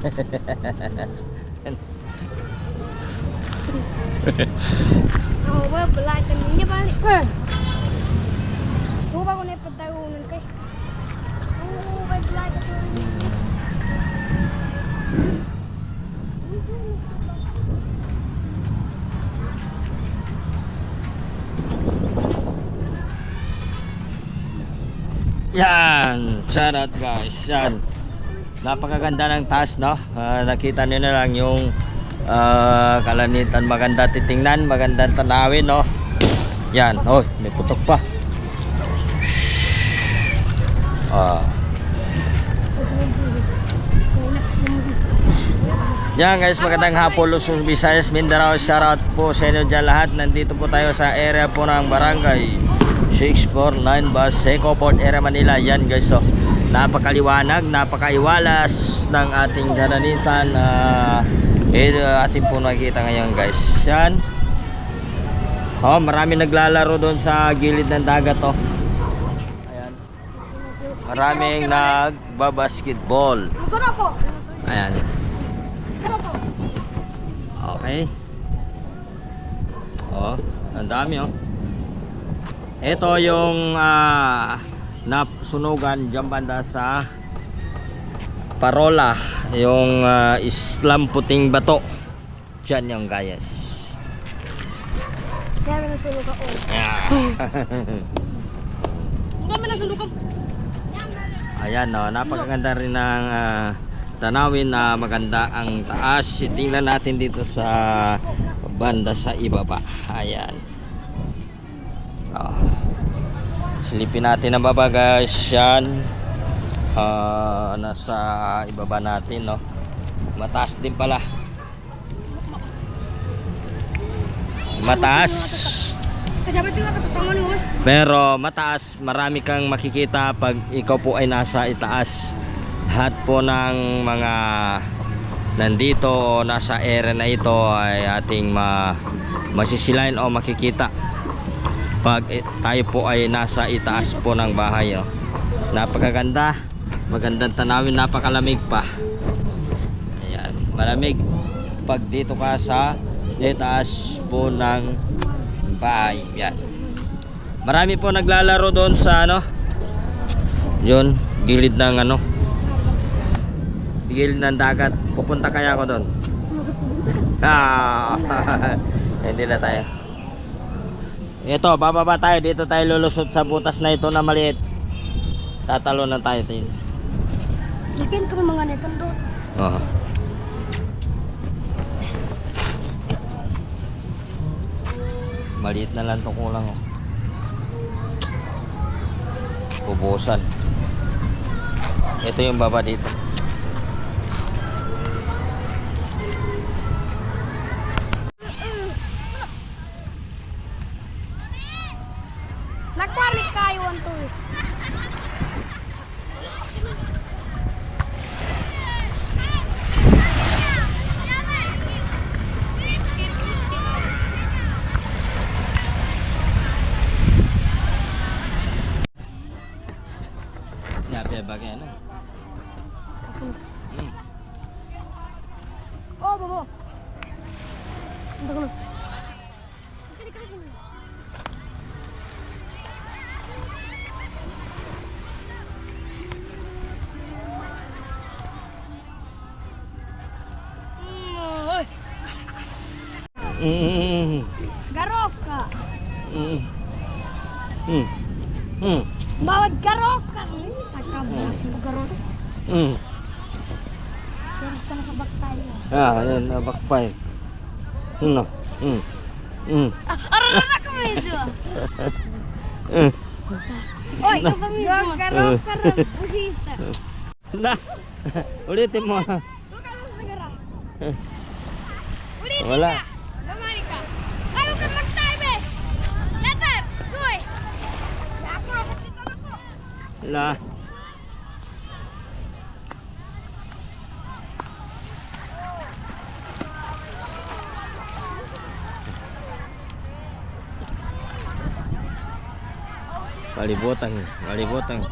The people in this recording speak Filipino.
Ako ba, balatan niya balik. Lupa ko na ipagtagunan kay. Oo, may balatan ko. Yan, shout out guys. Yan, napakaganda ng taas, no? Nakita niyo na lang yung kalanitan. Maganda titingnan, magandang tanawin, no? Yan, oh, may putok pa. Yan guys, magandang hapon Luzon, Visayas, Mindanao. Shout out po sa inyo dyan lahat. Nandito po tayo sa area po ng barangay 649 Bus, Seco Port area Manila. Yan guys, so napakaliwanag, napakaiwalas ng ating kalanitan. Ating po nakikita ngayon guys. Yan, oh, marami naglalaro doon sa gilid ng dagat, oh. Ayan, maraming nagbabasketball. Ayan, okay. Oh, ang dami, oh. Ito yung nasunugan dyan banda sa Parola, yung Islam Puting Bato. Dyan yung guys. Kaya may nasunog ako. Kaya may nasunog ako. Ayan, no, napakaganda rin ng tanawin na maganda ang taas. Tingnan natin dito sa banda sa ibaba. Ayan. Silipin natin ang baba guys. Yan, nasa ibaba natin, no. Mataas din pala, mataas, pero mataas. Marami kang makikita pag ikaw po ay nasa itaas. Lahat po ng mga nandito o nasa area na ito ay ating masisilain o makikita pag tayo po ay nasa itaas po ng bahay, oh. Napakaganda, magandang tanawin, napakalamig pa. Ayan, malamig pag dito ka sa itaas po ng bahay. Yan, marami po naglalaro doon sa yun, gilid ng gilid ng dagat. Pupunta kaya ako doon? Hindi na tayo. Ito, bababa tayo. Dito tayo lulusot sa butas na ito na maliit. Tatalo na tayo. Lagyan ko ng mga netan doon. Oo. Maliit na lang ito, kulang, oh. Pubusan. Ito yung baba dito. Nagpanik kayo ang to. Yape bagay ano? Oh, bobo. Ito ko. Garok ka. Bawat garok ka. Sa kabos mo garok. Garok ka nakabaktay. Ayan, nabakpay. No. Arara ka medyo. Oy, ito pa mismo. Garok ka rin. Pusita. Na. Ulitin mo. Buka mo sa garok. Ulitin Wala. ka. Bumalik ka. Ayaw ka mag-time eh. Later. Goy. Ako na dito na ko. La. Malibotang.